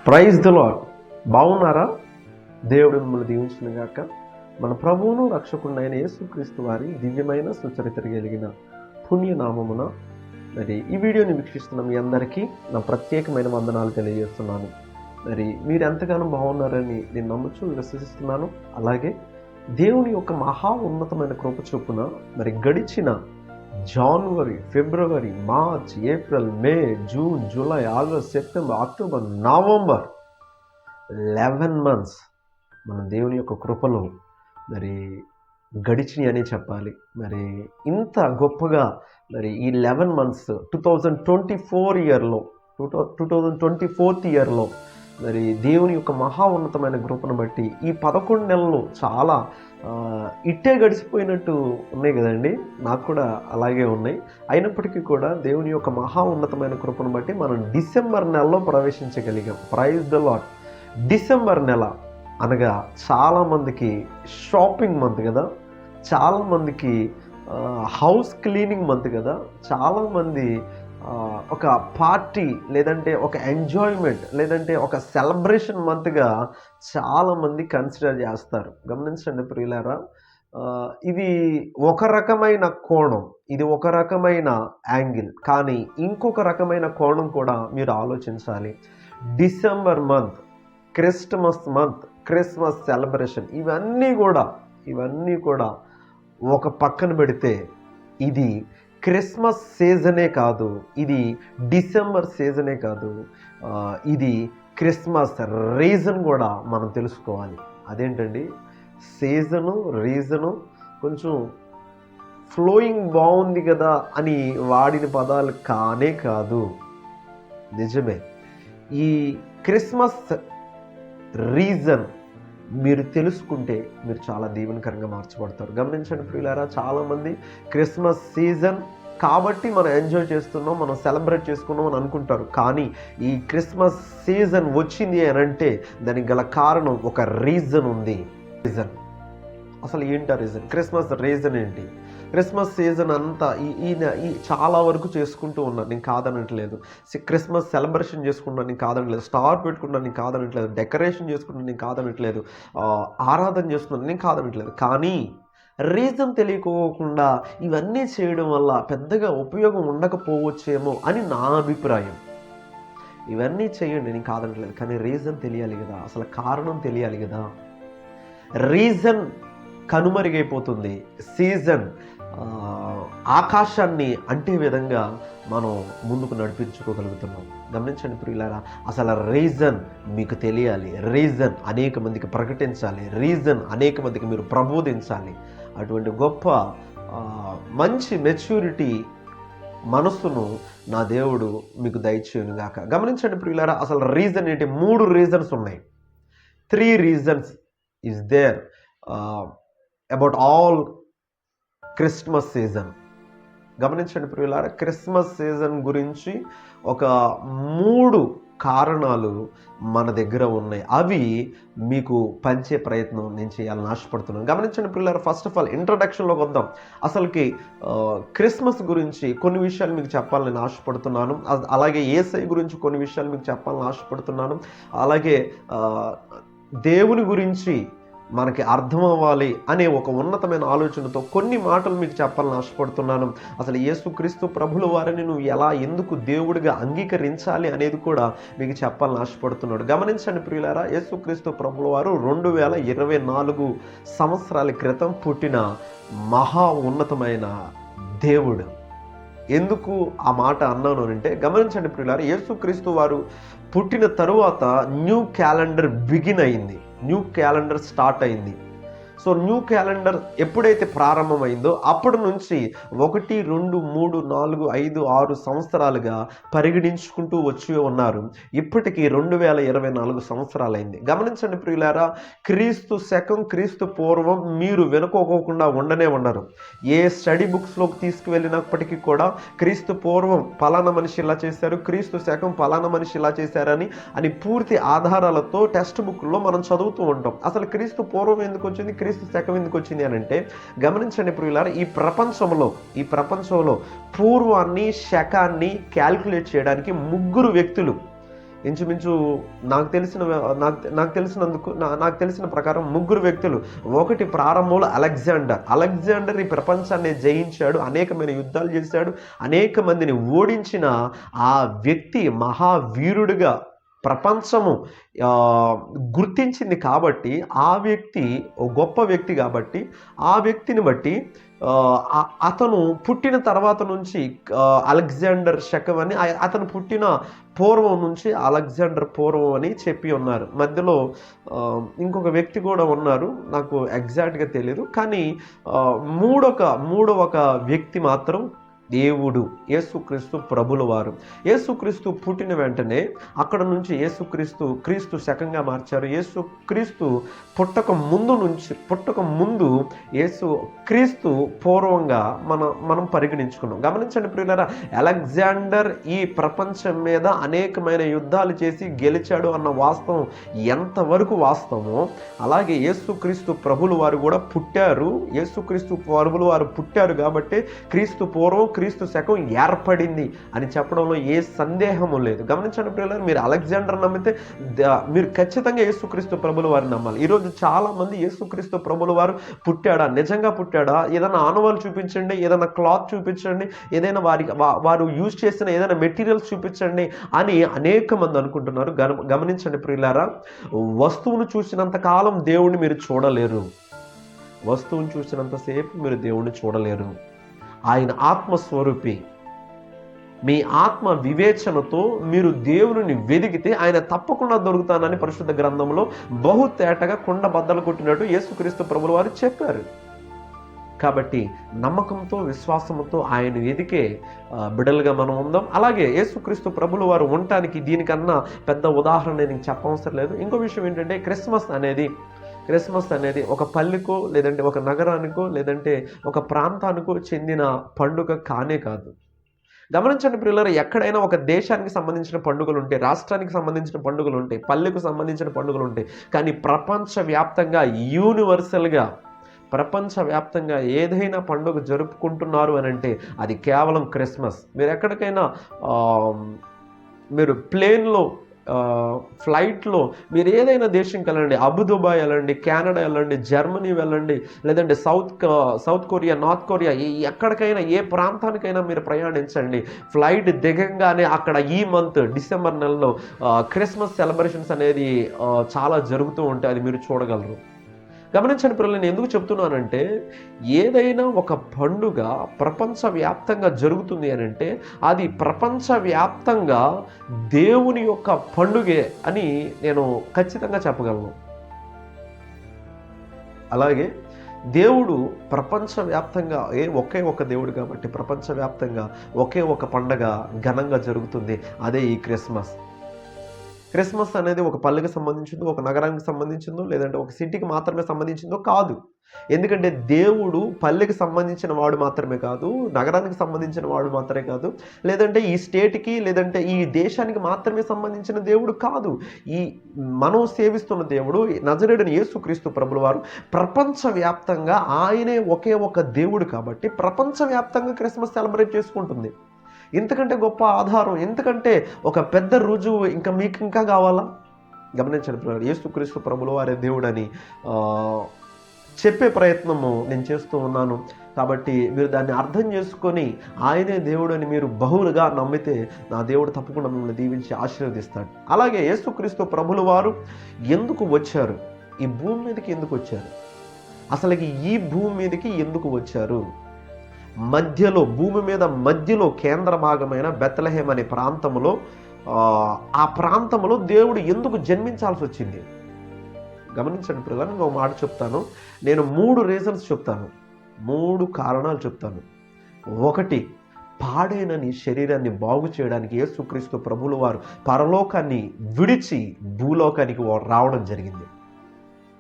Praise the lord. బాగున్నారా? దేవుడు మిమ్మల్ని దీవించును గాక. మన ప్రభువును రక్షకుడైన యేసుక్రీస్తు వారి దివ్యమైన సుచరిత్ర కలిగిన పుణ్యనామమున మరి ఈ వీడియోని వీక్షిస్తున్న మీ అందరికీ నా ప్రత్యేకమైన వందనాలు తెలియజేస్తున్నాను. మరి మీరు ఎంతగానో బాగున్నారని నేను నమ్ముచు విశ్వసిస్తున్నాను. అలాగే దేవుని యొక్క మహా ఉన్నతమైన కృప చొప్పున మరి గడిచిన జనవరి, ఫిబ్రవరి, March, April, May, June, July, August, September, October, November 11 months మన దేవుని యొక్క కృపలో మరి గడిచినాయి అని చెప్పాలి. మరి ఇంత గొప్పగా మరి ఈ 11 months 2024 ఇయర్లో 2024th ఇయర్లో మరి దేవుని యొక్క మహా ఉన్నతమైన కృపను బట్టి ఈ 11 నెలలు చాలా ఇట్టే గడిచిపోయినట్టు ఉన్నాయి కదండి. నాకు కూడా అలాగే ఉన్నాయి. అయినప్పటికీ కూడా దేవుని యొక్క మహా ఉన్నతమైన కృపను బట్టి మనం డిసెంబర్ నెలలో ప్రవేశించగలిగాం. Praise the lord. డిసెంబర్ నెల అనగా చాలామందికి షాపింగ్ మంత్ కదా, చాలామందికి హౌస్ క్లీనింగ్ మంత్ కదా, చాలామంది ఒక పార్టీ లేదంటే ఒక ఎంజాయ్మెంట్ లేదంటే ఒక సెలబ్రేషన్ మంత్గా చాలామంది కన్సిడర్ చేస్తారు. గమనించండి ప్రియులారా, ఇది ఒక రకమైన కోణం, ఇది ఒక రకమైన యాంగిల్. కానీ ఇంకొక రకమైన కోణం కూడా మీరు ఆలోచించాలి. December month, Christmas month, Christmas celebration ఇవన్నీ కూడా ఒక పక్కన పెడితే ఇది క్రిస్మస్ సీజనే కాదు, ఇది డిసెంబర్ సీజనే కాదు, ఇది క్రిస్మస్ రీజన్ కూడా మనం తెలుసుకోవాలి. అదేంటండి? సీజను రీజను కొంచెం ఫ్లోయింగ్ బాగుంది కదా అని వాడిన పదాలు కానే కాదు. నిజమే. ఈ క్రిస్మస్ రీజన్ మీరు తెలుసుకుంటే మీరు చాలా దీవెనకరంగా మార్చబడతారు. గమనించండి ప్రియులారా, చాలామంది క్రిస్మస్ సీజన్ కాబట్టి మనం ఎంజాయ్ చేస్తున్నాం, మనం సెలబ్రేట్ చేసుకున్నాం అని అనుకుంటారు. కానీ ఈ క్రిస్మస్ సీజన్ వచ్చింది అని అంటే దానికి గల కారణం, ఒక రీజన్ ఉంది. రీజన్ అసలు ఏంటి? ఆ రీజన్, క్రిస్మస్ రీజన్ ఏంటి? క్రిస్మస్ సీజన్ అంతా ఈ చాలా వరకు చేసుకుంటూ ఉన్నాను, నేను కాదనట్లేదు. క్రిస్మస్ సెలబ్రేషన్ చేసుకుంటాను, నేను కాదనట్లేదు. స్టార్ పెట్టుకుంటాను, నేను కాదనట్లేదు. డెకరేషన్ చేసుకుంటాను, నేను కాదనట్లేదు. ఆరాధన చేస్తున్నాను, నేను కాదనట్లేదు. కానీ రీజన్ తెలియకోకుండా ఇవన్నీ చేయడం వల్ల పెద్దగా ఉపయోగం ఉండకపోవచ్చేమో అని నా అభిప్రాయం. ఇవన్నీ చేయండి, నేను కాదనట్లేదు. కానీ రీజన్ తెలియాలి కదా, అసలు కారణం తెలియాలి కదా. రీజన్ కనుమరుగైపోతుంది. సీజన్ ఆకాశాన్ని అంటే విధంగా మనం ముందుకు నడిపించుకోగలుగుతున్నాం. గమనించండి ప్రియులారా, అసలు రీజన్ మీకు తెలియాలి, రీజన్ అనేక మందికి ప్రకటించాలి, రీజన్ అనేక మందికి మీరు ప్రబోధించాలి. అటువంటి గొప్ప మంచి మెచ్యూరిటీ మనస్సును నా దేవుడు మీకు దయచేయును గాక. గమనించండి ప్రియులారా, అసలు రీజన్ ఏంటి? 3 రీజన్స్ ఉన్నాయి. 3 reasons is there about all Christmas season. గమనించండి ప్రియులారా, క్రిస్మస్ సీజన్ గురించి ఒక 3 కారణాలు మన దగ్గర ఉన్నాయి. అవి మీకు పంచే ప్రయత్నం నేను చేయాలని ఆశపడుతున్నాను. గమనించండి ప్రియులారా, ఫస్ట్ ఆఫ్ ఆల్ ఇంట్రడక్షన్లోకి వద్దాం. అసలుకి క్రిస్మస్ గురించి కొన్ని విషయాలు మీకు చెప్పాలని నేను ఆశపడుతున్నాను. అలాగే యేసయ్య గురించి కొన్ని విషయాలు మీకు చెప్పాలని ఆశపడుతున్నాను. అలాగే దేవుని గురించి మనకి అర్థం అవ్వాలి అనే ఒక ఉన్నతమైన ఆలోచనతో కొన్ని మాటలు మీకు చెప్పాలని ఆశపడుతున్నాను. అసలు యేసుక్రీస్తు ప్రభుల వారిని నువ్వు ఎందుకు దేవుడిగా అంగీకరించాలి అనేది కూడా మీకు చెప్పాలని ఆశపడుతున్నాడు. గమనించండి ప్రియులారా, యేసుక్రీస్తు ప్రభుల వారు 2024 సంవత్సరాల క్రితం పుట్టిన మహా ఉన్నతమైన దేవుడు. ఎందుకు ఆ మాట అన్నాను అంటే, గమనించండి ప్రియులారా, యేసుక్రీస్తు వారు పుట్టిన తరువాత న్యూ క్యాలెండర్ బిగిన్ అయింది, న్యూ క్యాలెండర్ స్టార్ట్ అయింది. సో న్యూ క్యాలెండర్ ఎప్పుడైతే ప్రారంభమైందో అప్పటి నుంచి 1, 2, 3, 4, 5, 6 సంవత్సరాలుగా పరిగణించుకుంటూ వచ్చి ఉన్నారు. ఇప్పటికీ 2024 సంవత్సరాలైంది. గమనించండి ప్రియులారా, క్రీస్తు శకం, క్రీస్తు పూర్వం మీరు వెనుకోకుండా ఉండనే ఉండరు. ఏ స్టడీ బుక్స్లోకి తీసుకువెళ్ళినప్పటికీ కూడా క్రీస్తు పూర్వం పలానా మనిషి ఇలా చేశారు, క్రీస్తు శకం పలానా మనిషి ఇలా చేశారని పూర్తి ఆధారాలతో టెక్స్ట్ బుక్లో మనం చదువుతూ ఉంటాం. అసలు క్రీస్తు పూర్వం ఎందుకు వచ్చింది, క్రీస్తు శకం ఎందుకు వచ్చింది అని అంటే, గమనించండి ప్రియులారా, ఈ ప్రపంచంలో పూర్వాన్ని శకాన్ని క్యాల్కులేట్ చేయడానికి 3 వ్యక్తులు ఇంచుమించు నాకు తెలిసిన ప్రకారం 3 వ్యక్తులు. ఒకటి ప్రారంభంలో అలెగ్జాండర్ ఈ ప్రపంచాన్ని జయించాడు, అనేకమైన యుద్ధాలు చేశాడు, అనేక మందిని ఓడించిన ఆ వ్యక్తి మహావీరుడిగా ప్రపంచము గుర్తించింది. కాబట్టి ఆ వ్యక్తి గొప్ప వ్యక్తి కాబట్టి ఆ వ్యక్తిని బట్టి అతను పుట్టిన తర్వాత నుంచి అలెగ్జాండర్ శకం అని, అతను పుట్టిన పూర్వం నుంచి అలెగ్జాండర్ పూర్వం అని చెప్పి ఉన్నారు. మధ్యలో ఇంకొక వ్యక్తి కూడా ఉన్నారు, నాకు ఎగ్జాక్ట్గా తెలియదు. కానీ మూడవ వ్యక్తి మాత్రం దేవుడు, యేసుక్రీస్తు ప్రభుల వారు. యేసుక్రీస్తు పుట్టిన వెంటనే అక్కడ నుంచి క్రీస్తు శకంగా మార్చారు. యేసుక్రీస్తు పుట్టక ముందు యేసుక్రీస్తు పూర్వంగా మనం పరిగణించుకున్నాం. గమనించండి ప్రియులారా, అలెగ్జాండర్ ఈ ప్రపంచం మీద అనేకమైన యుద్ధాలు చేసి గెలిచాడు అన్న వాస్తవం ఎంతవరకు వాస్తవమో, అలాగే యేసుక్రీస్తు ప్రభుల వారు కూడా పుట్టారు. యేసుక్రీస్తు ప్రభుల వారు పుట్టారు కాబట్టి క్రీస్తు పూర్వం క్రీస్తు శకం ఏర్పడింది అని చెప్పడంలో ఏ సందేహము లేదు. గమనించండి ప్రియులారా, మీరు అలెగ్జాండర్ నమ్మితే మీరు ఖచ్చితంగా యేసుక్రీస్తు ప్రభుల వారిని నమ్మాలి. ఈరోజు చాలా మంది యేసుక్రీస్తు ప్రభుల వారు పుట్టాడా, నిజంగా పుట్టాడా, ఏదైనా ఆనవాళ్ళు చూపించండి, ఏదైనా క్లాత్ చూపించండి, ఏదైనా వారు యూజ్ చేసిన ఏదైనా మెటీరియల్స్ చూపించండి అని అనేక మంది అనుకుంటున్నారు. గమనించండి ప్రియులారా, వస్తువును చూసినంత కాలం దేవుణ్ణి మీరు చూడలేరు. వస్తువును చూసినంతసేపు మీరు దేవుణ్ణి చూడలేరు. ఆయన ఆత్మస్వరూపి. మీ ఆత్మ వివేచనతో మీరు దేవుని వెదిగితే ఆయన తప్పకుండా దొరుకుతానని పరిశుద్ధ గ్రంథంలో బహుతేటగా కుండ బద్దలు కొట్టినట్టు యేసుక్రీస్తు ప్రభుల వారు చెప్పారు. కాబట్టి నమ్మకంతో విశ్వాసంతో ఆయన ఎదికే బిడలుగా మనం ఉందాం. అలాగే యేసుక్రీస్తు ప్రభుల వారు ఉండటానికి దీనికన్నా పెద్ద ఉదాహరణ నేను చెప్పవసరం లేదు. ఇంకో విషయం ఏంటంటే, క్రిస్మస్ అనేది ఒక పల్లెకో లేదంటే ఒక నగరానికో లేదంటే ఒక ప్రాంతానికో చెందిన పండుగ కాదు. గమనించండి ప్రియులారా, ఎక్కడైనా ఒక దేశానికి సంబంధించిన పండుగలు ఉంటాయి, రాష్ట్రానికి సంబంధించిన పండుగలు ఉంటాయి, పల్లెకు సంబంధించిన పండుగలు ఉంటాయి. కానీ ప్రపంచవ్యాప్తంగా ప్రపంచవ్యాప్తంగా ఏదైనా పండుగ జరుపుకుంటున్నారు అని అంటే అది కేవలం క్రిస్మస్. మీరు ఎక్కడికైనా మీరు ప్లేన్లో ఫ్లైట్లో మీరు ఏదైనా దేశంకి వెళ్ళండి, అబుదుబాయ్ వెళ్ళండి, కెనడా వెళ్ళండి, జర్మనీ వెళ్ళండి, లేదంటే సౌత్ కొరియా, నార్త్ కొరియా, ఎక్కడికైనా ఏ ప్రాంతానికైనా మీరు ప్రయాణించండి. ఫ్లైట్ దిగంగానే అక్కడ ఈ మంత్ డిసెంబర్ నెలలో క్రిస్మస్ సెలబ్రేషన్స్ అనేది చాలా జరుగుతూ ఉంటాయి. అది మీరు చూడగలరు. గమనించండి పిల్లలు, నేను ఎందుకు చెప్తున్నానంటే, ఏదైనా ఒక పండుగ ప్రపంచవ్యాప్తంగా జరుగుతుంది అని అంటే అది ప్రపంచవ్యాప్తంగా దేవుని యొక్క పండుగే అని నేను ఖచ్చితంగా చెప్పగలను. అలాగే దేవుడు ప్రపంచవ్యాప్తంగా ఒకే ఒక దేవుడు కాబట్టి ప్రపంచవ్యాప్తంగా ఒకే ఒక పండగ ఘనంగా జరుగుతుంది. అదే ఈ క్రిస్మస్ అనేది ఒక పల్లెకి సంబంధించిందో, ఒక నగరానికి సంబంధించిందో, లేదంటే ఒక సిటీకి మాత్రమే సంబంధించిందో కాదు. ఎందుకంటే దేవుడు పల్లెకి సంబంధించిన వాడు మాత్రమే కాదు, నగరానికి సంబంధించిన వాడు మాత్రమే కాదు, లేదంటే ఈ స్టేట్కి లేదంటే ఈ దేశానికి మాత్రమే సంబంధించిన దేవుడు కాదు. ఈ మనం సేవిస్తున్న దేవుడు నజరేయుడైన యేసుక్రీస్తు ప్రభుల వారు ప్రపంచవ్యాప్తంగా ఆయనే ఒకే ఒక దేవుడు కాబట్టి ప్రపంచవ్యాప్తంగా క్రిస్మస్ సెలబ్రేట్ చేసుకుంటుంది. ఇంతకంటే గొప్ప ఆధారం, ఎందుకంటే ఒక పెద్ద రుజువు మీకు ఇంకా కావాలా? గమనించండి, యేసుక్రీస్తు ప్రభుల వారే దేవుడని చెప్పే ప్రయత్నము నేను చేస్తూ ఉన్నాను. కాబట్టి మీరు దాన్ని అర్థం చేసుకొని ఆయనే దేవుడు అని మీరు బహుళగా నమ్మితే నా దేవుడు తప్పకుండా మిమ్మల్ని దీవించి ఆశీర్వదిస్తాడు. అలాగే యేసుక్రీస్తు ప్రభుల వారు ఎందుకు వచ్చారు, ఈ భూమి మీదకి ఎందుకు వచ్చారు, అసలుకి ఈ భూమి మీదకి ఎందుకు వచ్చారు? భూమి మీద మధ్యలో కేంద్ర భాగమైన బెత్లెహేమ్ అనే ప్రాంతంలో ఆ ప్రాంతంలో దేవుడు ఎందుకు జన్మించాల్సి వచ్చింది? గమనించండి పిల్లలు, నేను ఒక మాట చెప్తాను. నేను 3 రీజన్స్ చెప్తాను, 3 కారణాలు చెప్తాను. ఒకటి, పాడైన నీ శరీరాన్ని బాగు చేయడానికి యేసుక్రీస్తు ప్రభుల వారు పరలోకాన్ని విడిచి భూలోకానికి రావడం జరిగింది.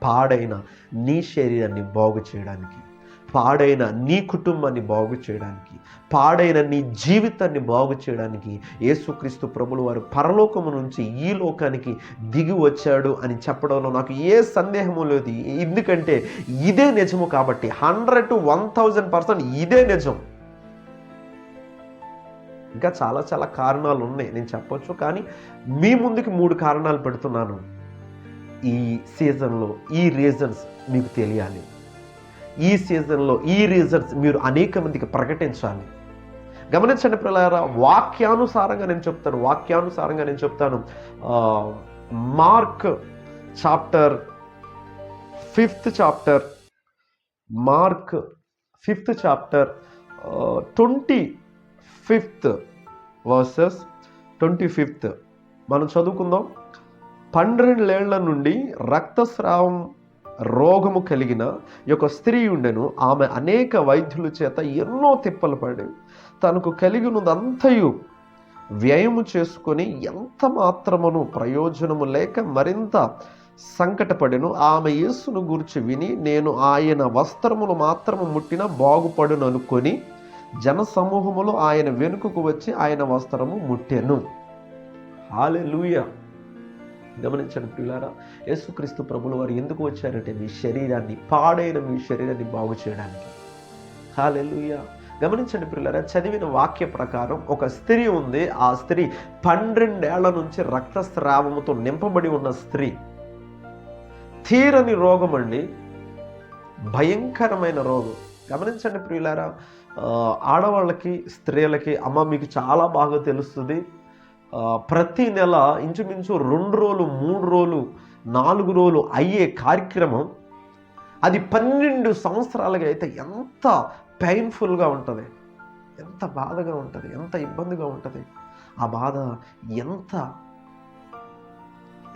పాడైన నీ శరీరాన్ని బాగు చేయడానికి, పాడైన నీ కుటుంబాన్ని బాగు చేయడానికి, పాడైన నీ జీవితాన్ని బాగు చేయడానికి యేసుక్రీస్తు ప్రభుల వారు పరలోకము నుంచి ఈ లోకానికి దిగి వచ్చాడు అని చెప్పడంలో నాకు ఏ సందేహము లేదు. ఎందుకంటే ఇదే నిజము కాబట్టి 100 to 1000% ఇదే నిజం. ఇంకా చాలా చాలా కారణాలు ఉన్నాయి, నేను చెప్పొచ్చు. కానీ మీ ముందుకి 3 కారణాలు పెడుతున్నాను. ఈ సీజన్లో ఈ రీజన్స్ మీకు తెలియాలి. ఈ సీజన్లో ఈ రీజన్స్ మీరు అనేక మందికి ప్రకటించాలి. గమనించండి ప్రియులారా, వాక్యానుసారంగా నేను చెప్తాను. Mark chapter 5th chapter, mark 5th chapter 25th versus 25th మనం చదువుకుందాం. 12 ఏళ్ల నుండి రక్తస్రావం రోగము కలిగిన యొక్క స్త్రీ ఉండెను. ఆమె అనేక వైద్యుల చేత ఎన్నో తిప్పలు పడి తనకు కలిగినదంతయు వ్యయము చేసుకొని ఎంత మాత్రమును ప్రయోజనము లేక మరింత సంకటపడెను. ఆమె యేసును గూర్చి విని, నేను ఆయన వస్త్రములు మాత్రము ముట్టిన బాగుపడును అనుకొని జన సమూహములో ఆయన వెనుకకు వచ్చి ఆయన వస్త్రము ముట్టెను. హల్లెలూయా. గమనించండి ప్రియులారా, యేసుక్రీస్తు ప్రభుల వారు ఎందుకు వచ్చారంటే పాడైన మీ శరీరాన్ని బాగు చేయడానికి. హల్లెలూయా. గమనించండి ప్రియులారా, చదివిన వాక్య ప్రకారం ఒక స్త్రీ ఉంది. ఆ స్త్రీ 12 ఏళ్ల నుంచి రక్తస్రావముతో నింపబడి ఉన్న స్త్రీ. తీరని రోగం అండి, భయంకరమైన రోగం. గమనించండి ప్రియులారా, ఆడవాళ్ళకి స్త్రీలకి మీకు చాలా బాగా తెలుస్తుంది. ప్రతి నెల ఇంచుమించు 2 రోజులు 3 రోజులు 4 రోజులు అయ్యే కార్యక్రమం అది 12 సంవత్సరాలుగా అయితే ఎంత పెయిన్ఫుల్గా ఉంటుంది, ఎంత బాధగా ఉంటుంది, ఎంత ఇబ్బందిగా ఉంటుంది. ఆ బాధ ఎంత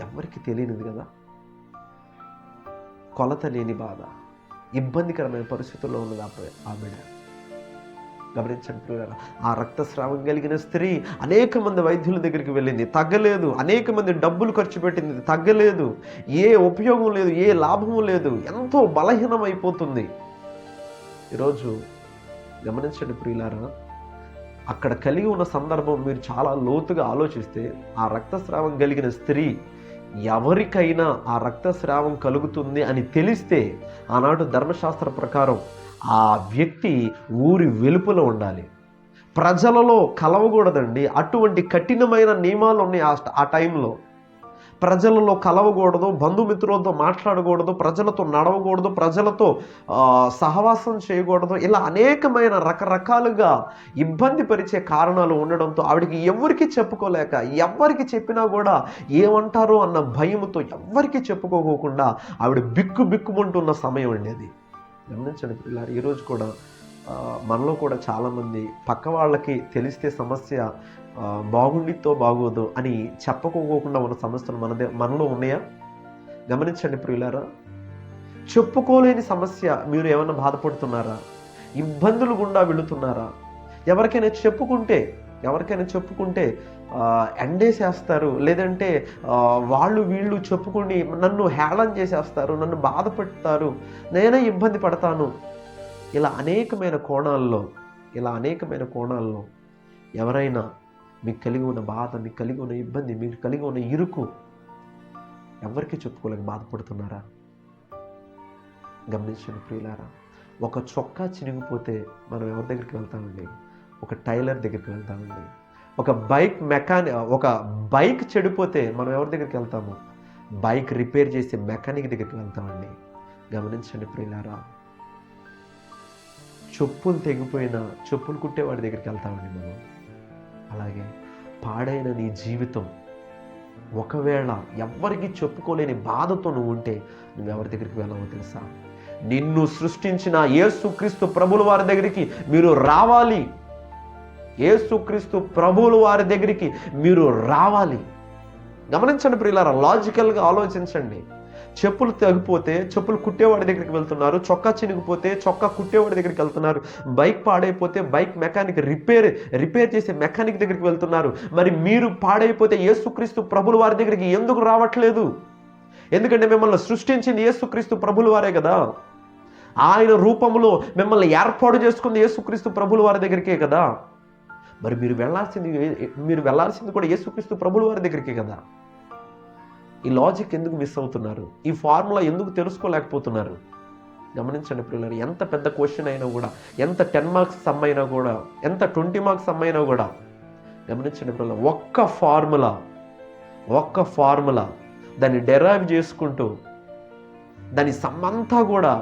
ఎవరికి తెలియనిది కదా. కొలత లేని బాధ, ఇబ్బందికరమైన పరిస్థితుల్లో ఉన్నది ఆమె. గమనించండి, ఆ రక్తస్రావం కలిగిన స్త్రీ అనేక మంది వైద్యుల దగ్గరికి వెళ్ళింది, తగ్గలేదు. అనేక మంది డబ్బులు ఖర్చు పెట్టింది, తగ్గలేదు. ఏ ఉపయోగం లేదు, ఏ లాభము లేదు, ఎంతో బలహీనమైపోతుంది. ఈరోజు గమనించండి ప్రియులారా, అక్కడ కలిగి ఉన్న సందర్భం మీరు చాలా లోతుగా ఆలోచిస్తే, ఆ రక్తస్రావం కలిగిన స్త్రీ ఎవరికైనా ఆ రక్తస్రావం కలుగుతుంది అని తెలిస్తే ఆనాడు ధర్మశాస్త్ర ప్రకారం ఆ వ్యక్తి ఊరి వెలుపల ఉండాలి, ప్రజలలో కలవకూడదండి. అటువంటి కఠినమైన నియమాలు ఉన్నాయి ఆ టైంలో. ప్రజలలో కలవకూడదు, బంధుమిత్రులతో మాట్లాడకూడదు, ప్రజలతో నడవకూడదు, ప్రజలతో సహవాసం చేయకూడదు. ఇలా అనేకమైన రకరకాలుగా ఇబ్బంది పరిచే కారణాలు ఉండడంతో ఆవిడికి ఎవరికి చెప్పుకోలేక, ఎవరికి చెప్పినా కూడా ఏమంటారో అన్న భయంతో ఎవరికి చెప్పుకోకుండా ఆవిడ బిక్కుమంటున్న సమయం అండి అది. గమనించండి పిల్లలు, ఈరోజు కూడా మనలో కూడా చాలామంది పక్క వాళ్ళకి తెలిస్తే సమస్య బాగుండితో బాగోదు అని చెప్పుకోకుండా ఉన్న సమస్యలు మనలో ఉన్నాయా? గమనించండి ప్రియులారా, చెప్పుకోలేని సమస్య మీరు ఏమైనా బాధపడుతున్నారా? ఇబ్బందులు గుండా వెళుతున్నారా? ఎవరికైనా చెప్పుకుంటే ఎండేసేస్తారు, లేదంటే వాళ్ళు వీళ్ళు చెప్పుకుని నన్ను హేళన చేసేస్తారు, నన్ను బాధపెడతారు, నేనే ఇబ్బంది పడతాను. ఇలా అనేకమైన కోణాల్లో ఎవరైనా మీకు కలిగి ఉన్న బాధ, మీకు కలిగి ఉన్న ఇబ్బంది, మీకు కలిగి ఉన్న ఇరుకు ఎవరికి చెప్పుకోలేక బాధపడుతున్నారా? గమనించండి ప్రియులారా, ఒక చొక్కా చినిగిపోతే మనం ఎవరి దగ్గరికి వెళ్తామండి? ఒక టైలర్ దగ్గరికి వెళ్తామండి. ఒక బైక్ చెడిపోతే మనం ఎవరి దగ్గరికి వెళ్తాము? బైక్ రిపేర్ చేసే మెకానిక్ దగ్గరికి వెళ్తామండి. గమనించండి ప్రియులారా, చెప్పులు తెగిపోయిన చెప్పులు కుట్టేవాడి దగ్గరికి వెళ్తామండి మనం. అలాగే పాడైన నీ జీవితం ఒకవేళ ఎవ్వరికి చెప్పుకోలేని బాధతో నువ్వు ఉంటే నువ్వెవరి దగ్గరికి వెళ్ళవో తెలుసా? నిన్ను సృష్టించిన యేసుక్రీస్తు ప్రభుల వారి దగ్గరికి మీరు రావాలి. యేసుక్రీస్తు ప్రభువుల వారి దగ్గరికి మీరు రావాలి. గమనించండి ప్రియులారా, లాజికల్గా ఆలోచించండి. చెప్పులు తెగిపోతే చెప్పులు కుట్టేవాడి దగ్గరికి వెళ్తున్నారు, చొక్కా చినిగిపోతే చొక్కా కుట్టేవాడి దగ్గరికి వెళ్తున్నారు, బైక్ పాడైపోతే బైక్ మెకానిక్ రిపేర్ చేసే మెకానిక్ దగ్గరికి వెళ్తున్నారు. మరి మీరు పాడైపోతే యేసుక్రీస్తు ప్రభుల వారి దగ్గరికి ఎందుకు రావట్లేదు? ఎందుకంటే మిమ్మల్ని సృష్టించింది యేసుక్రీస్తు ప్రభుల వారే కదా. ఆయన రూపంలో మిమ్మల్ని ఏర్పాటు చేసుకుంది యేసుక్రీస్తు ప్రభుల వారి దగ్గరికే కదా. మరి మీరు వెళ్ళాల్సింది కూడా యేసుక్రీస్తు ప్రభుల వారి దగ్గరికే కదా. ఈ లాజిక్ ఎందుకు మిస్ అవుతున్నారు? ఈ ఫార్ములా ఎందుకు తెలుసుకోలేకపోతున్నారు? గమనించండి పిల్లలు, ఎంత పెద్ద క్వశ్చన్ అయినా కూడా, ఎంత 10 మార్క్స్ సమ్ అయినా కూడా, ఎంత 20 మార్క్స్ సమ్ అయినా కూడా గమనించండి పిల్లలు, ఒక్క ఫార్ములా దాన్ని డెరైవ్ చేసుకుంటూ దాని సమ్మంతా కూడా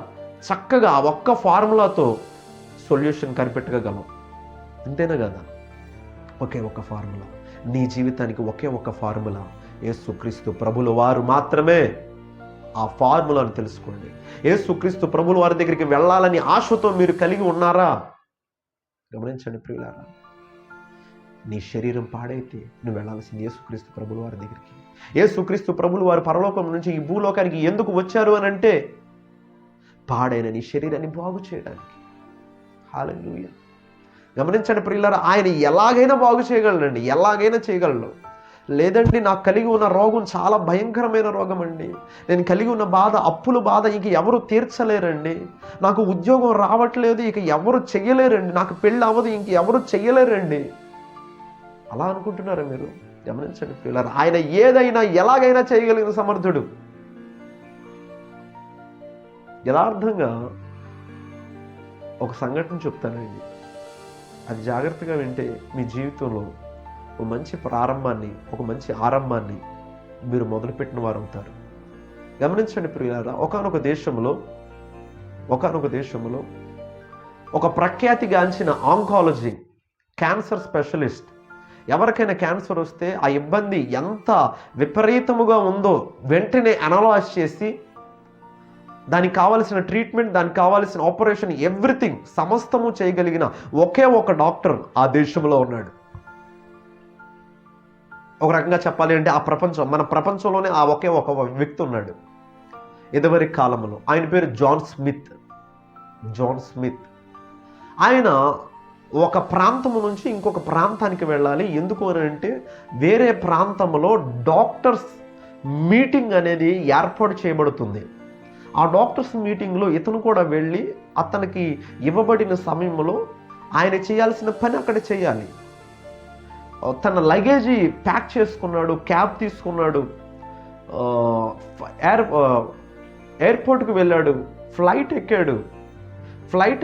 చక్కగా ఆ ఒక్క ఫార్ములాతో సొల్యూషన్ కనిపెట్టగలం. అంతేనా కదా? ఒకే ఒక్క ఫార్ములా, నీ జీవితానికి ఒకే ఒక్క ఫార్ములా, యేసుక్రీస్తు ప్రభుల వారు మాత్రమే. ఆ ఫార్ములాను తెలుసుకోండి. యేసుక్రీస్తు ప్రభుల వారి దగ్గరికి వెళ్ళాలని ఆశతో మీరు కలిగి ఉన్నారా? గమనించండి ప్రియులారా, నీ శరీరం పాడైతే నువ్వు వెళ్ళాల్సింది యేసుక్రీస్తు ప్రభుల వారి దగ్గరికి. యేసుక్రీస్తు ప్రభులు వారు పరలోకం నుంచి ఈ భూలోకానికి ఎందుకు వచ్చారు అని అంటే, పాడైన నీ శరీరాన్ని బాగు చేయడానికి. హల్లెలూయా. గమనించండి ప్రియులారా, ఆయన ఎలాగైనా బాగు చేయగలనండి, ఎలాగైనా చేయగలను. లేదండి, నాకు కలిగి ఉన్న రోగం చాలా భయంకరమైన రోగం అండి, నేను కలిగి ఉన్న బాధ, అప్పుల బాధ ఇక ఎవరు తీర్చలేరండి, నాకు ఉద్యోగం రావట్లేదు ఇక ఎవరు చెయ్యలేరండి, నాకు పెళ్ళి అవ్వదు ఇంక ఎవరు చెయ్యలేరండి, అలా అనుకుంటున్నారా మీరు? గమనించండి ప్రియులారా, ఆయన ఏదైనా ఎలాగైనా చేయగలిగిన సమర్థుడు. యథార్థంగా ఒక సంఘటన చెప్తానండి, అది జాగ్రత్తగా వింటే మీ జీవితంలో ఒక మంచి ప్రారంభాన్ని, ఒక మంచి ఆరంభాన్ని మీరు మొదలుపెట్టిన వారు అవుతారు. గమనించండి ప్రియులారా, ఒకానొక దేశంలో ఒక ప్రఖ్యాతిగాంచిన ఆంకాలజీ క్యాన్సర్ స్పెషలిస్ట్, ఎవరికైనా క్యాన్సర్ వస్తే ఆ ఇబ్బంది ఎంత విపరీతముగా ఉందో వెంటనే అనలైజ్ చేసి దానికి కావాల్సిన ట్రీట్మెంట్, దానికి కావాల్సిన ఆపరేషన్, ఎవ్రీథింగ్ సమస్తము చేయగలిగిన ఒకే ఒక డాక్టర్ ఆ దేశంలో ఉన్నాడు. ఒక రకంగా చెప్పాలి అంటే మన ప్రపంచంలోనే ఆ ఒకే ఒక వ్యక్తి ఉన్నాడు ఇదివరి కాలంలో. ఆయన పేరు జాన్ స్మిత్. ఆయన ఒక ప్రాంతము నుంచి ఇంకొక ప్రాంతానికి వెళ్ళాలి. ఎందుకు అని అంటే, వేరే ప్రాంతంలో డాక్టర్స్ మీటింగ్ అనేది ఏర్పాటు చేయబడుతుంది. ఆ డాక్టర్స్ మీటింగ్లో ఇతను కూడా వెళ్ళి అతనికి ఇవ్వబడిన సమయంలో ఆయన చేయాల్సిన పని అక్కడ చేయాలి. తన లగేజీ ప్యాక్ చేసుకున్నాడు, క్యాబ్ తీసుకున్నాడు, ఎయిర్పోర్ట్కి వెళ్ళాడు, ఫ్లైట్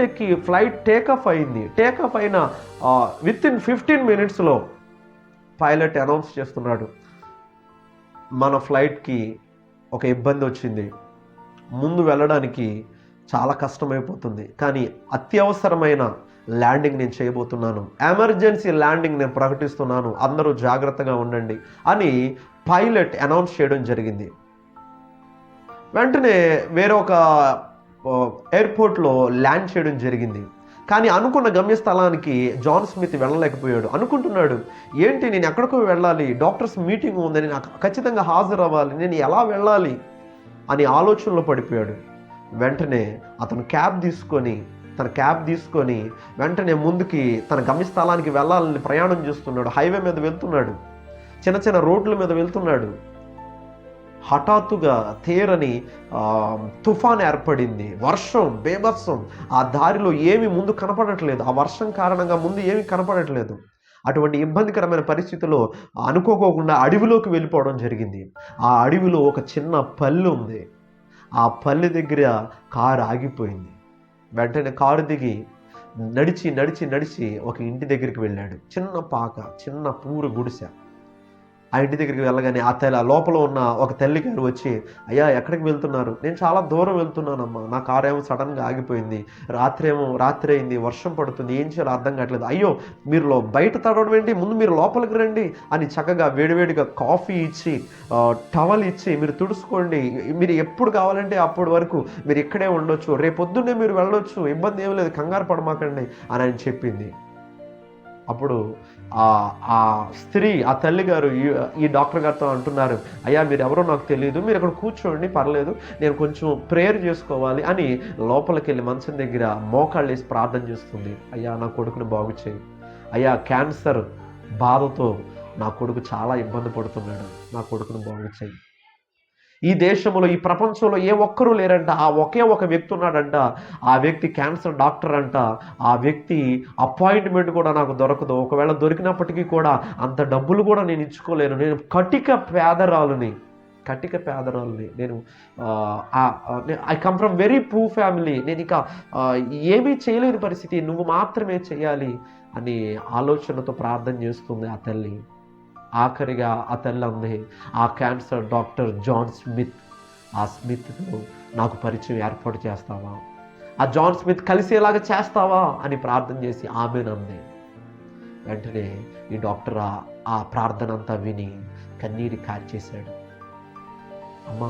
ఎక్కి ఫ్లైట్ టేకాఫ్ అయింది. టేకాఫ్ అయిన వితిన్ 15 minutesలో పైలట్ అనౌన్స్ చేస్తున్నాడు, మన ఫ్లైట్కి ఒక ఇబ్బంది వచ్చింది, ముందు వెళ్ళడానికి చాలా కష్టమైపోతుంది, కానీ అత్యవసరమైన ల్యాండింగ్ నేను చేయబోతున్నాను, ఎమర్జెన్సీ ల్యాండింగ్ నేను ప్రకటిస్తున్నాను, అందరూ జాగ్రత్తగా ఉండండి అని పైలట్ అనౌన్స్ చేయడం జరిగింది. వెంటనే వేరొక ఎయిర్పోర్ట్లో ల్యాండ్ చేయడం జరిగింది. కానీ అనుకున్న గమ్యస్థలానికి జాన్ స్మిత్ వెళ్ళలేకపోయాడు. అనుకుంటున్నాడు, ఏంటి నేను ఎక్కడికో వెళ్ళాలి, డాక్టర్స్ మీటింగ్ ఉంది, నేను ఖచ్చితంగా హాజరు అవ్వాలి, నేను ఎలా వెళ్ళాలి అని ఆలోచనలో పడిపోయాడు. వెంటనే అతను తన క్యాబ్ తీసుకొని వెంటనే ముందుకి తన గమ్యస్థలానికి వెళ్ళాలని ప్రయాణం చేస్తున్నాడు. హైవే మీద వెళ్తున్నాడు, చిన్న చిన్న రోడ్ల మీద వెళ్తున్నాడు. హఠాత్తుగా తీరని తుఫాన్ ఏర్పడింది, వర్షం, బేభత్సం. ఆ దారిలో ఏమీ ముందు కనపడట్లేదు, ఆ వర్షం కారణంగా ముందు ఏమీ కనపడట్లేదు. అటువంటి ఇబ్బందికరమైన పరిస్థితుల్లో అనుకోకుండా అడవిలోకి వెళ్ళిపోవడం జరిగింది. ఆ అడవిలో ఒక చిన్న పల్లె ఉంది. ఆ పల్లె దగ్గర కారు ఆగిపోయింది. వెంటనే కారు దిగి నడిచి ఒక ఇంటి దగ్గరికి వెళ్ళాడు. చిన్న పూరు గుడిసె. ఆ ఇంటి దగ్గరికి వెళ్ళగానే ఆ లోపల ఉన్న ఒక తల్లి గారు వచ్చి, అయ్యా ఎక్కడికి వెళ్తున్నారు? నేను చాలా దూరం వెళ్తున్నానమ్మా, నా కారు ఏమో సడన్గా ఆగిపోయింది, రాత్రి అయింది, వర్షం పడుతుంది, ఏం చేయాలో అర్థం కావట్లేదు. అయ్యో మీరు బయట తడవడం ఏంటి, ముందు మీరు లోపలికి రండి అని చక్కగా వేడివేడిగా కాఫీ ఇచ్చి టవల్ ఇచ్చి మీరు తుడుచుకోండి, మీరు ఎప్పుడు కావాలంటే అప్పటి వరకు మీరు ఇక్కడే ఉండొచ్చు, రేపొద్దున్నే మీరు వెళ్ళొచ్చు, ఇబ్బంది ఏం లేదు, కంగారు పడమాకండి అని ఆయన చెప్పింది. అప్పుడు ఆ స్త్రీ, ఆ తల్లి గారు ఈ డాక్టర్ గారితో అంటున్నారు, అయ్యా మీరు ఎవరో నాకు తెలియదు, మీరు అక్కడ కూర్చోండి, పర్లేదు, నేను కొంచెం ప్రేయర్ చేసుకోవాలి అని లోపలికి వెళ్ళి మంచం దగ్గర మోకాళ్ళు వేసి ప్రార్థన చేస్తుంది. అయ్యా నా కొడుకుని బాగు చేయి, అయ్యా క్యాన్సర్ బాధతో నా కొడుకు చాలా ఇబ్బంది పడుతున్నాడు, నా కొడుకుని బాగు చేయి. ఈ దేశంలో, ఈ ప్రపంచంలో ఏ ఒక్కరూ లేరంట, ఆ ఒకే ఒక వ్యక్తి ఉన్నాడంట. ఆ వ్యక్తి క్యాన్సర్ డాక్టర్ అంట. ఆ వ్యక్తి అపాయింట్మెంట్ కూడా నాకు దొరకదు, ఒకవేళ దొరికినప్పటికీ కూడా అంత డబ్బులు కూడా నేను ఇచ్చుకోలేను, నేను కటిక పేదరాలుని, కటిక పేదరాల్ని, నేను I come from very poor family, నేను ఇక ఏమీ చేయలేని పరిస్థితి, నువ్వు మాత్రమే చేయాలి అని ఆలోచనతో ప్రార్థన చేస్తుంది ఆ తల్లి. ఆఖరిగా ఆ తల్లి అంది, ఆ క్యాన్సర్ డాక్టర్ జాన్ స్మిత్, ఆ స్మిత్తో నాకు పరిచయం ఏర్పాటు చేస్తావా, ఆ జాన్ స్మిత్ కలిసేలాగా చేస్తావా అని ప్రార్థన చేసి ఆమెనంది. వెంటనే ఈ డాక్టర్ ఆ ప్రార్థన అంతా విని కన్నీరు కార్చేశాడు. అమ్మా,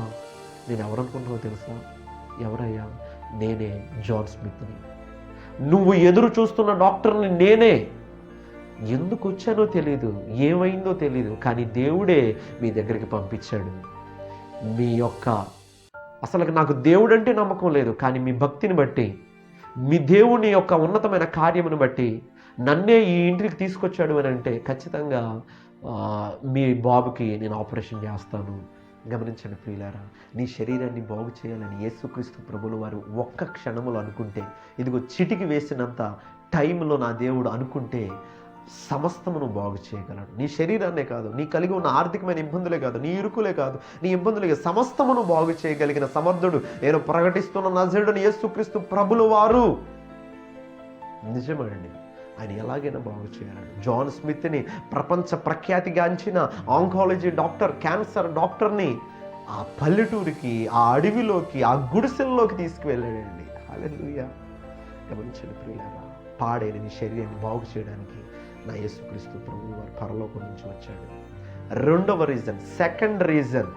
నేను ఎవరనుకుంటున్నావో తెలుసా? ఎవరయ్యా? నేనే జాన్ స్మిత్ని. నువ్వు ఎదురు చూస్తున్న డాక్టర్ని నేనే. ఎందుకు వచ్చానో తెలీదు, ఏమైందో తెలీదు, కానీ దేవుడే మీ దగ్గరికి పంపించాడు. మీ యొక్క అసలు నాకు దేవుడు అంటే నమ్మకం లేదు, కానీ మీ భక్తిని బట్టి, మీ దేవుని యొక్క ఉన్నతమైన కార్యమును బట్టి నన్నే ఈ ఇంటికి తీసుకొచ్చాడు అని అంటే ఖచ్చితంగా మీ బాబుకి నేను ఆపరేషన్ చేస్తాను. గమనించండి ప్రియులారా, నీ శరీరాన్ని బాగు చేయాలని యేసుక్రీస్తు ప్రభువుల వారు ఒక్క క్షణములో అనుకుంటే, ఇదిగో చిటికి వేసినంత టైంలో నా దేవుడు అనుకుంటే సమస్తమును బాగు చేయగలడు. నీ శరీరాన్నే కాదు, నీ కలిగి ఉన్న ఆర్థికమైన ఇబ్బందులే కాదు, నీ ఇరుకులే కాదు, నీ ఇబ్బందులే సమస్తమును బాగు చేయగలిగిన సమర్థుడు నేను ప్రకటిస్తున్న నజరేయుడైన యేసుక్రీస్తు ప్రభుల వారు. నిజమండి, ఆయన ఎలాగైనా బాగు చేయాలి. జాన్ స్మిత్ని ప్రపంచ ప్రఖ్యాతిగాంచిన ఆంకాలజీ డాక్టర్, క్యాన్సర్ డాక్టర్ని ఆ పల్లెటూరికి, ఆ అడవిలోకి, ఆ గుడిసెల్లోకి తీసుకువెళ్ళాడండి. హల్లెలూయా. గమనించండి ప్రియులారా, పాడైన నీ శరీరాన్ని బాగు చేయడానికి నా యేసుక్రీస్తు ప్రభువు వారు పరలోకం నుంచి వచ్చాడు. రెండవ రీజన్, సెకండ్ రీజన్,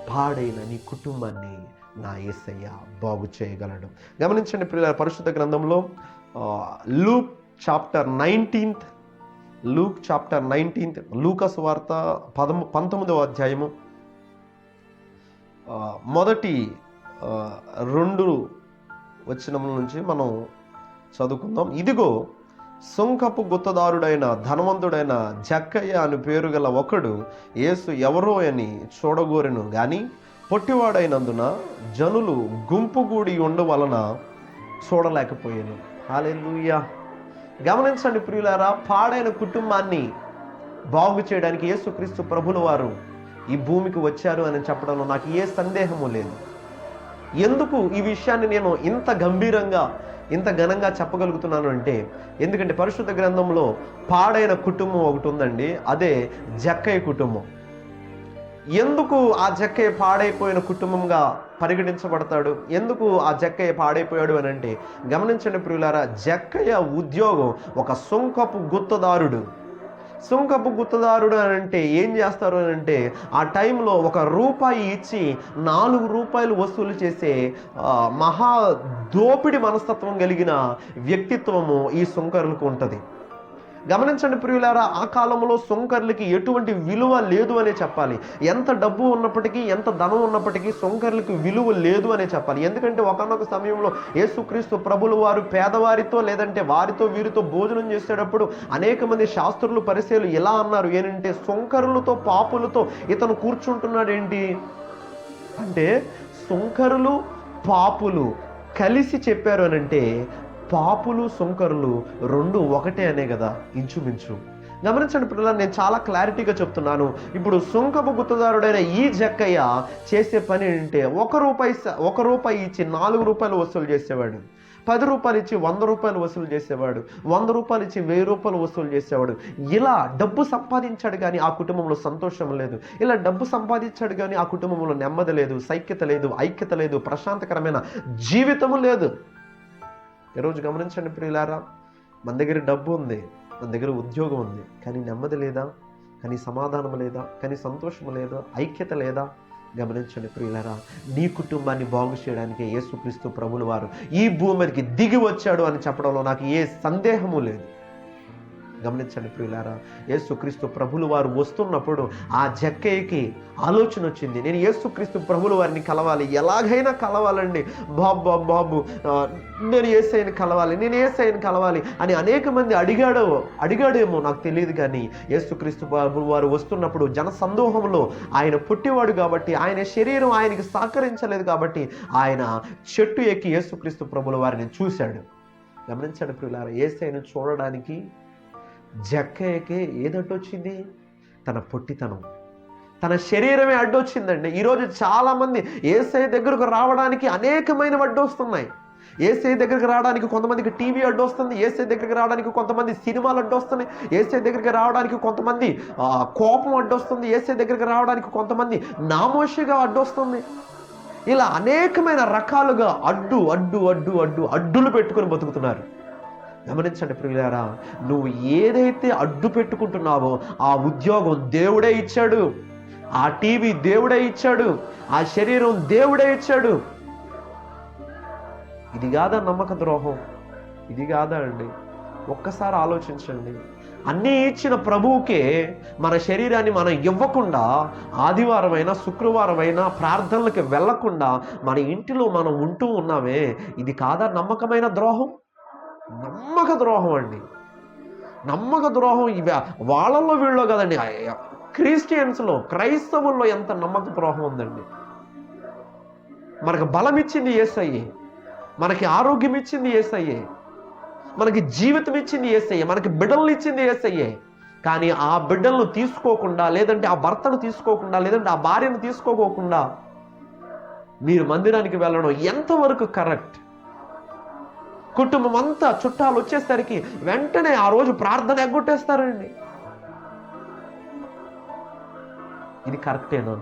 పాడైన నీ కుటుంబాన్ని నా యేసయ్య బాగు చేయగలడు. గమనించండి ప్రియులారా, పరిశుద్ధ గ్రంథంలో లూక్ చాప్టర్ 19, లూకాసు వార్త 19వ అధ్యాయము మొదటి 2 వచనముల నుంచి మనం చదువుకుందాం. ఇదిగో, సుంకపు గుత్తదారుడైన ధనవంతుడైన జక్కయ్య అని పేరు గల ఒకడు యేసు ఎవరో అని చూడగోరెను గాని పొట్టివాడైనందున జనులు గుంపుగూడి ఉండవలన చూడలేకపోయాను. హల్లెలూయా. గమనించండి ప్రియులారా, పాడైన కుటుంబాన్ని బాగు చేయడానికి యేసుక్రీస్తు ప్రభుల వారు ఈ భూమికి వచ్చారు అని చెప్పడంలో నాకు ఏ సందేహము లేదు. ఎందుకు ఈ విషయాన్ని నేను ఇంత గంభీరంగా, ఇంత ఘనంగా చెప్పగలుగుతున్నాను అంటే, ఎందుకంటే పరిశుద్ధ గ్రంథంలో పాడైన కుటుంబం ఒకటి ఉందండి, అదే జక్కయ్య కుటుంబం. ఎందుకు ఆ జక్కయ్య పాడైపోయిన కుటుంబంగా పరిగణించబడతాడు? ఎందుకు ఆ జక్కయ్య పాడైపోయాడు అని అంటే, గమనించండి ప్రియులారా, జక్కయ్య ఉద్యోగం ఒక సుంకపు గుత్తదారుడు. సుంకపు గుత్తదారుడు అని అంటే ఏం చేస్తారు అని అంటే, ఆ టైంలో ₹1 ఇచ్చి ₹4 వసూలు చేసే మహా దోపిడి మనస్తత్వం కలిగిన వ్యక్తిత్వము ఈ సుంకరులకు ఉంటుంది. గమనించండి ప్రియులారా, ఆ కాలంలో సుంకర్లకి ఎటువంటి విలువ లేదు అనే చెప్పాలి. ఎంత డబ్బు ఉన్నప్పటికీ, ఎంత ధనం ఉన్నప్పటికీ సుంకర్లకి విలువ లేదు అనే చెప్పాలి. ఎందుకంటే ఒకానొక సమయంలో యేసుక్రీస్తు ప్రభుల వారు పేదవారితో, లేదంటే వారితో వీరితో భోజనం చేసేటప్పుడు అనేక మంది శాస్త్రులు, పరిసయ్యులు ఎలా అన్నారు ఏంటంటే, సుంకరులతో పాపులతో ఇతను కూర్చుంటున్నాడు ఏంటి అంటే, సుంకరులు పాపులు కలిసి చెప్పారు అని అంటే, పాపులు సుంకరులు రెండు ఒకటే అనే కదా ఇంచుమించు. గమనించండి పిల్లలు, నేను చాలా క్లారిటీగా చెప్తున్నాను. ఇప్పుడు సుంకపు గుత్తదారుడైన ఈ జక్కయ్య చేసే పని ఏంటంటే, ₹1 ఇచ్చి ₹4 వసూలు చేసేవాడు, ₹10 ఇచ్చి ₹100 వసూలు చేసేవాడు, ₹100 ఇచ్చి ₹1000 వసూలు చేసేవాడు. ఇలా డబ్బు సంపాదించాడు కానీ ఆ కుటుంబంలో సంతోషం లేదు. ఇలా డబ్బు సంపాదించాడు కానీ ఆ కుటుంబంలో నెమ్మది లేదు, సైక్యత లేదు, ఐక్యత లేదు, ప్రశాంతకరమైన జీవితము లేదు. ఈరోజు గమనించండి ప్రియులారా, మన దగ్గర డబ్బు ఉంది, మన దగ్గర ఉద్యోగం ఉంది, కానీ నెమ్మది లేదా, కానీ సమాధానం లేదా, కానీ సంతోషం లేదా, ఐక్యత లేదా. గమనించండి ప్రియులారా, నీ కుటుంబాన్ని బాగు చేయడానికి యేసుక్రీస్తు ప్రభుల వారు ఈ భూమికి దిగి వచ్చాడు అని చెప్పడంలో నాకు ఏ సందేహము లేదు. గమనించండి ప్రియులారా, యేసుక్రీస్తు ప్రభుల వారు వస్తున్నప్పుడు ఆ జక్కయ్యకి ఆలోచన వచ్చింది, నేను యేసుక్రీస్తు ప్రభుల వారిని కలవాలి, ఎలాగైనా కలవాలండి బాబు, నేను యేసయ్యని కలవాలి అని అనేక మంది అడిగాడేమో నాకు తెలియదు. కానీ యేసుక్రీస్తు ప్రభుల వారు వస్తున్నప్పుడు జన సందోహంలో ఆయన పుట్టివాడు కాబట్టి, ఆయన శరీరం ఆయనకి సహకరించలేదు కాబట్టి ఆయన చెట్టు ఎక్కి యేసుక్రీస్తు ప్రభుల వారిని చూశాడు. గమనించండి ప్రియులారా, యేసయ్యను చూడడానికి జక్కయ్యకి ఏదటొచ్చింది? తన పొట్టితనం. తన శరీరమే అడ్డొచ్చిందండి. ఈరోజు చాలామంది యేసయ్య దగ్గరకు రావడానికి అనేకమైన అడ్డొస్తున్నాయి. యేసయ్య దగ్గరికి రావడానికి కొంతమందికి టీవీ అడ్డొస్తుంది, యేసయ్య దగ్గరికి రావడానికి కొంతమంది సినిమాలు అడ్డొస్తున్నాయి, యేసయ్య దగ్గరికి రావడానికి కొంతమంది కోపం అడ్డొస్తుంది, యేసయ్య దగ్గరికి రావడానికి కొంతమంది నామోషిగా అడ్డొస్తుంది. ఇలా అనేకమైన రకాలుగా అడ్డులు పెట్టుకొని బతుకుతున్నారు. గమనించండి ప్రియులారా, నువ్వు ఏదైతే అడ్డు పెట్టుకుంటున్నావో ఆ ఉద్యోగం దేవుడే ఇచ్చాడు, ఆ టీవీ దేవుడే ఇచ్చాడు, ఆ శరీరం దేవుడే ఇచ్చాడు. ఇది కాదా నమ్మక ద్రోహం? ఇది కాదా అండి? ఒక్కసారి ఆలోచించండి. అన్నీ ఇచ్చిన ప్రభువుకే మన శరీరాన్ని మనం ఇవ్వకుండా, ఆదివారమైనా శుక్రవారమైనా ప్రార్థనలకు వెళ్లకుండా మన ఇంటిలో మనం ఉంటూ ఉన్నామే, ఇది కాదా నమ్మకమైన ద్రోహం? నమ్మక ద్రోహం అండి. నమ్మక ద్రోహం ఇవి వాళ్ళల్లో వీళ్ళలో కదండి, క్రిస్టియన్స్లో, క్రైస్తవుల్లో ఎంత నమ్మక ద్రోహం ఉందండి. మనకు బలం ఇచ్చింది యేసయ్యే, మనకి ఆరోగ్యం ఇచ్చింది యేసయ్యే, మనకి జీవితం ఇచ్చింది యేసయ్యే, మనకి బిడ్డలను ఇచ్చింది యేసయ్యే. కానీ ఆ బిడ్డలను తీసుకోకుండా, లేదంటే ఆ భర్తను తీసుకోకుండా, లేదంటే ఆ భార్యను తీసుకోకుండా మీరు మందిరానికి వెళ్ళడం ఎంతవరకు కరెక్ట్? కుటుంబం అంతా చుట్టాలు వచ్చేసరికి వెంటనే ఆ రోజు ప్రార్థన ఎగ్గొట్టేస్తారండి. ఇది కరెక్టేనా?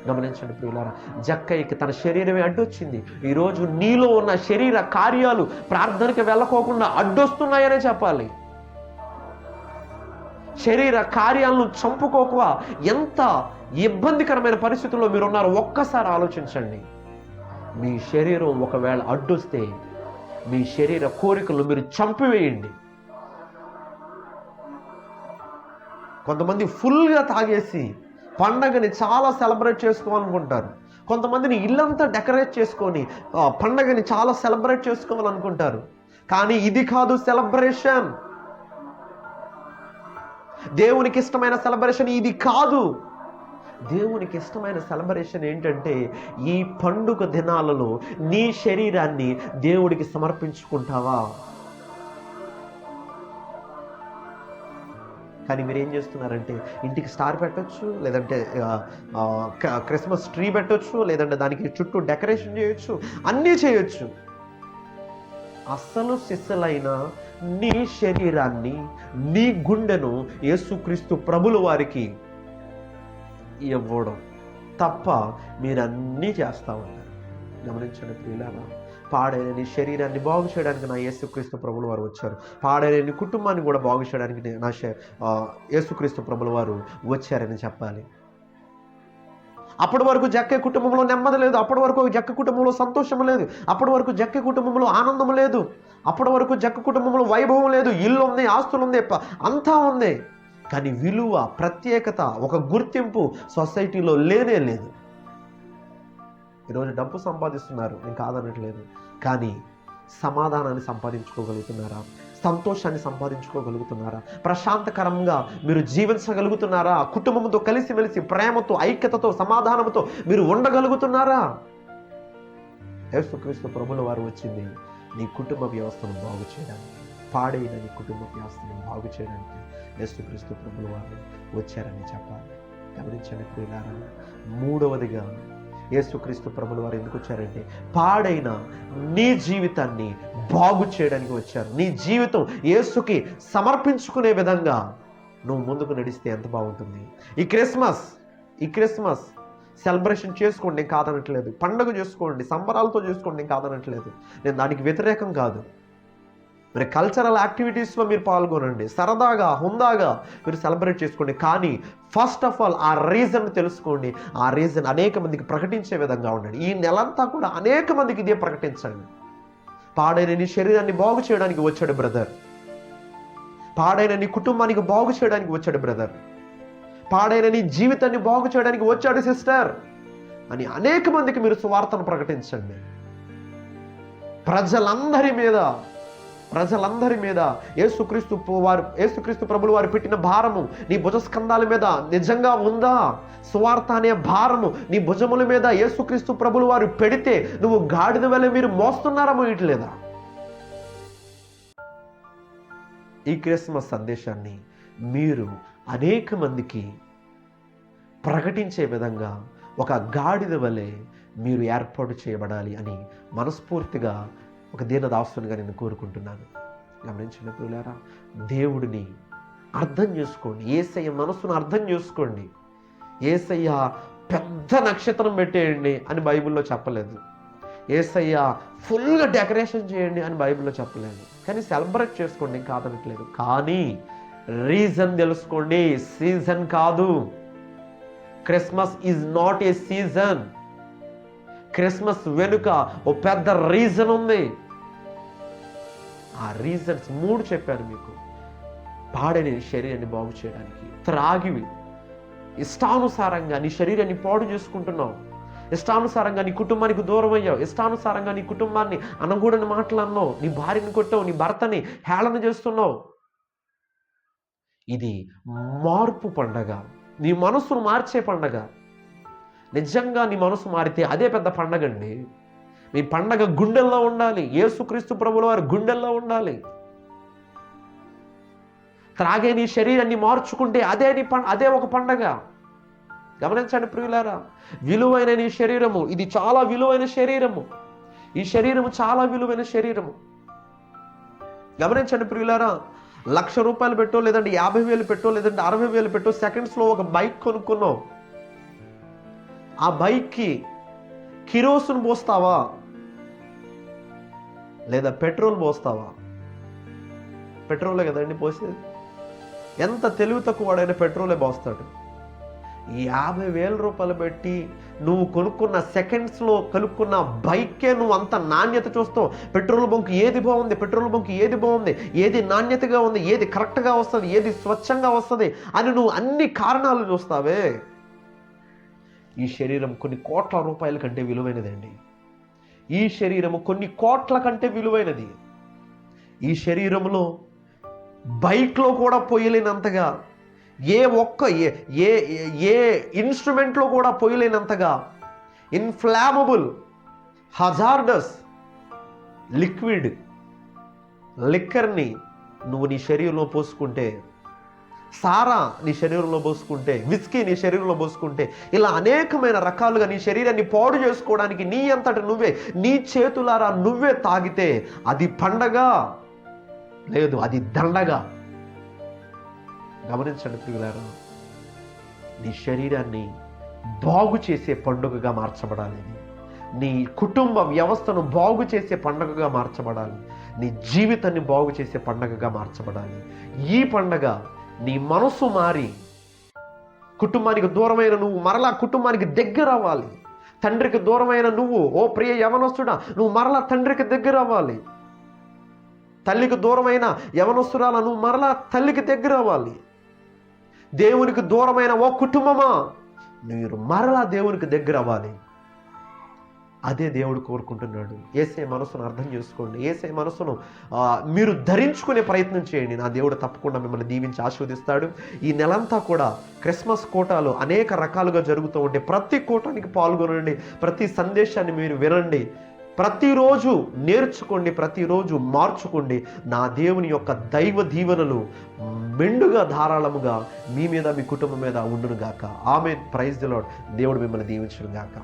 గమనించండి ప్రియులారా, జక్కయ్యకి తన శరీరమే అడ్డొచ్చింది. ఈరోజు నీలో ఉన్న శరీర కార్యాలు ప్రార్థనకి వెళ్ళకోకుండా అడ్డొస్తున్నాయనే చెప్పాలి. శరీర కార్యాలను చంపుకోక ఎంత ఇబ్బందికరమైన పరిస్థితుల్లో మీరున్నారో ఒక్కసారి ఆలోచించండి. మీ శరీరం ఒకవేళ అడ్డొస్తే మీ శరీర కోరికలు మీరు చంపివేయండి. కొంతమంది ఫుల్గా తాగేసి పండగని చాలా సెలబ్రేట్ చేసుకోవాలనుకుంటారు. కొంతమందిని ఇల్లంతా డెకరేట్ చేసుకొని పండగని చాలా సెలబ్రేట్ చేసుకోవాలనుకుంటారు. కానీ ఇది కాదు సెలబ్రేషన్. దేవునికి ఇష్టమైన సెలబ్రేషన్ ఇది కాదు. దేవునికి ఇష్టమైన సెలబ్రేషన్ ఏంటంటే, ఈ పండుగ దినాలలో నీ శరీరాన్ని దేవుడికి సమర్పించుకుంటావా? కానీ మీరు ఏం చేస్తున్నారంటే, ఇంటికి స్టార్ పెట్టచ్చు, లేదంటే క్రిస్మస్ ట్రీ పెట్టచ్చు, లేదంటే దానికి చుట్టూ డెకరేషన్ చేయొచ్చు, అన్నీ చేయొచ్చు. అసలు సిస్సలైన నీ శరీరాన్ని, నీ గుండెను యేసుక్రీస్తు ప్రభుల వారికి ఇవ్వడం తప్ప మీరన్నీ చేస్తూ ఉంటారు. గమనించండి ప్రియులారా, పాడైన నీ శరీరాన్ని బాగు చేయడానికి నా యేసుక్రీస్తు ప్రభుల వారు వచ్చారు. పాడైన నీ కుటుంబాన్ని కూడా బాగు చేయడానికి నా యేసుక్రీస్తు ప్రభుల వారు వచ్చారని చెప్పాలి. అప్పటి వరకు జక్కే కుటుంబంలో నెమ్మది లేదు, అప్పటి వరకు జక్క కుటుంబంలో సంతోషం లేదు, అప్పటి వరకు జక్క కుటుంబంలో ఆనందం లేదు, అప్పటి వరకు జక్క కుటుంబంలో వైభవం లేదు, ఇల్లు ఉంది, ఆస్తులు ఉంది, అంతా ఉంది. కానీ విలువ, ప్రత్యేకత, ఒక గుర్తింపు సొసైటీలో లేనే లేదు. ఈరోజు డబ్బు సంపాదిస్తున్నారు, నేను కాదనట్లేదు, కానీ సమాధానాన్ని సంపాదించుకోగలుగుతున్నారా? సంతోషాన్ని సంపాదించుకోగలుగుతున్నారా? ప్రశాంతకరంగా మీరు జీవించగలుగుతున్నారా? కుటుంబంతో కలిసిమెలిసి ప్రేమతో, ఐక్యతతో, సమాధానంతో మీరు ఉండగలుగుతున్నారా? యేసుక్రీస్తు ప్రభుల వారు వచ్చింది నీ కుటుంబ వ్యవస్థను బాగు చేయడానికి, పాడైన నీ కుటుంబ వ్యవస్థను బాగు చేయడానికి యేసుక్రీస్తు ప్రభుల వారు వచ్చారని చెప్పాలి. గమనించండి ప్రియులారా, మూడవదిగా యేసుక్రీస్తు ప్రభుల వారు ఎందుకు వచ్చారంటే, పాడైన నీ జీవితాన్ని బాగు చేయడానికి వచ్చారు. నీ జీవితం యేసుకి సమర్పించుకునే విధంగా నువ్వు ముందుకు నడిస్తే ఎంత బాగుంటుంది. ఈ క్రిస్మస్ సెలబ్రేషన్ చేసుకోండి, నేను కాదనట్లేదు. పండుగ చేసుకోండి, సంబరాలతో చేసుకోండి, నేను కాదనట్లేదు. నేను దానికి వ్యతిరేకం కాదు. మరి కల్చరల్ యాక్టివిటీస్లో మీరు పాల్గొనండి, సరదాగా, హుందాగా మీరు సెలబ్రేట్ చేసుకోండి. కానీ ఫస్ట్ ఆఫ్ ఆల్ ఆ రీజన్ తెలుసుకోండి. ఆ రీజన్ అనేక మందికి ప్రకటించే విధంగా ఉండండి. ఈ నెలంతా కూడా అనేక మందికి ఇదే ప్రకటించండి. పాడైన నీ శరీరాన్ని బాగు చేయడానికి వచ్చాడు బ్రదర్, పాడైన నీ కుటుంబానికి బాగు చేయడానికి వచ్చాడు బ్రదర్, పాడైన నీ జీవితాన్ని బాగు చేయడానికి వచ్చాడు సిస్టర్ అని అనేక మందికి మీరు సువార్తను ప్రకటించండి. ప్రజలందరి మీద యేసుక్రీస్తు ప్రభులు వారు పెట్టిన భారము నీ భుజస్కంధాల మీద నిజంగా ఉందా? సువార్త అనే భారము నీ భుజముల మీద యేసుక్రీస్తు ప్రభులు వారు పెడితే నువ్వు గాడిద వలె మీరు మోస్తున్నారా, మోయట్లేదా? ఈ క్రిస్మస్ సందేశాన్ని మీరు అనేక మందికి ప్రకటించే విధంగా ఒక గాడిద వలె మీరు ఏర్పాటు చేయబడాలి అని మనస్ఫూర్తిగా ఒక దీనదాసునిగా నేను కోరుకుంటున్నాను. గమనించిన ప్రియులారా, దేవుడిని అర్థం చేసుకోండి, యేసయ్య మనసును అర్థం చేసుకోండి. యేసయ్య పెద్ద నక్షత్రం పెట్టేయండి అని బైబిల్లో చెప్పలేదు. యేసయ్య ఫుల్గా డెకరేషన్ చేయండి అని బైబిల్లో చెప్పలేదు. కానీ సెలబ్రేట్ చేసుకోండి, కాదనట్లేదు. కానీ రీజన్ తెలుసుకోండి, సీజన్ కాదు. Christmas is not a season. Christmas వెనుక ఓ పెద్ద రీజన్ ఉంది. ఆ రీజన్స్ 3 చెప్పాను మీకు. పాడని శరీరాన్ని బాగు చేయడానికి, త్రాగివి ఇష్టానుసారంగా నీ శరీరాన్ని పాడు చేసుకుంటున్నావు, ఇష్టానుసారంగా నీ కుటుంబానికి దూరం అయ్యావు, ఇష్టానుసారంగా నీ కుటుంబాన్ని అనగూడని మాటలు అన్నావు, నీ భార్యని కొట్టావు, నీ భర్తని హేళన చేస్తున్నావు. ఇది మార్పు పండగ, నీ మనసును మార్చే పండగ. నిజంగా నీ మనసు మారితే అదే పెద్ద పండగ అండి. మీ పండగ గుండెల్లో ఉండాలి, యేసుక్రీస్తు ప్రభుల వారి గుండెల్లో ఉండాలి. త్రాగే నీ శరీరాన్ని మార్చుకుంటే అదే ఒక పండగ. గమనించండి ప్రియులారా, విలువైన నీ శరీరము, ఇది చాలా విలువైన శరీరము. ఈ శరీరము చాలా విలువైన శరీరము. గమనించండి ప్రియులారా, 1,00,000 రూపాయలు పెట్టో, లేదంటే 50,000 పెట్టో, లేదంటే 60,000 పెట్టో, సెకండ్స్లో ఒక బైక్ కొనుక్కున్నావు. ఆ బైక్కి కిరోసిన్ పోస్తావా లేదా పెట్రోల్ పోస్తావా? పెట్రోలే కదండి పోసేది. ఎంత తెలివి తక్కువ వాడైనా పెట్రోలే పోస్తాడు. 50,000 రూపాయలు పెట్టి నువ్వు కొనుక్కున్న సెకండ్స్లో కొనుక్కున్న బైక్కే నువ్వు అంత నాణ్యత చూస్తావు. పెట్రోల్ బంక్ ఏది బాగుంది, పెట్రోల్ బంక్ ఏది బాగుంది, ఏది నాణ్యతగా ఉంది, ఏది కరెక్ట్గా వస్తుంది, ఏది స్వచ్ఛంగా వస్తుంది అని నువ్వు అన్ని కారణాలు చూస్తావే. ఈ శరీరం కొన్ని కోట్ల రూపాయల కంటే విలువైనదండి. ఈ శరీరము కొన్ని కోట్ల కంటే విలువైనది. ఈ శరీరంలో బైక్లో కూడా పోయలేనంతగా, ఏ ఇన్స్ట్రుమెంట్లో కూడా పోయలేనంతగా ఇన్ఫ్లామబుల్ హజార్డస్ లిక్కర్ని నువ్వు నీ శరీరంలో పోసుకుంటే, సారా నీ శరీరంలో పోసుకుంటే, విస్కీ నీ శరీరంలో పోసుకుంటే, ఇలా అనేకమైన రకాలుగా నీ శరీరాన్ని పాడు చేసుకోవడానికి నీ అంతట నువ్వే, నీ చేతులారా నువ్వే తాగితే అది పండగ లేదు, అది దండగా. గమనించండి ప్రియులారా, నీ శరీరాన్ని బాగు చేసే పండుగగా మార్చబడాలి. నీ కుటుంబ వ్యవస్థను బాగు చేసే పండుగగా మార్చబడాలి. నీ జీవితాన్ని బాగు చేసే పండుగగా మార్చబడాలి. ఈ పండగ నీ మనసు మారి కుటుంబానికి దూరమైన నువ్వు మరలా కుటుంబానికి దగ్గర అవ్వాలి. తండ్రికి దూరమైన నువ్వు, ఓ ప్రియ యవనస్తుడా, నువ్వు మరలా తండ్రికి దగ్గర అవ్వాలి. తల్లికి దూరమైన యవనస్తురాల నువ్వు మరలా తల్లికి దగ్గర అవ్వాలి. దేవునికి దూరమైన ఓ కుటుంబమా, మీరు మరలా దేవునికి దగ్గర అవ్వాలి. అదే దేవుడు కోరుకుంటున్నాడు. యేసయ్య మనసును అర్థం చేసుకోండి. యేసయ్య మనసును మీరు ధరించుకునే ప్రయత్నం చేయండి. నా దేవుడు తప్పకుండా మిమ్మల్ని దీవించి ఆశీర్వదిస్తాడు. ఈ నెలంతా కూడా క్రిస్మస్ కూటాలు అనేక రకాలుగా జరుగుతూ ఉంటే ప్రతి కూటానికి పాల్గొనండి. ప్రతి సందేశాన్ని మీరు వినండి. ప్రతిరోజు నేర్చుకోండి, ప్రతిరోజు మార్చుకోండి. నా దేవుని యొక్క దైవ దీవెనలు మెండుగా ధారాళముగా మీ మీద, మీ కుటుంబం మీద ఉండును గాక. ఆమేన్. Praise the lord. దేవుడు మిమ్మల్ని దీవించును గాక.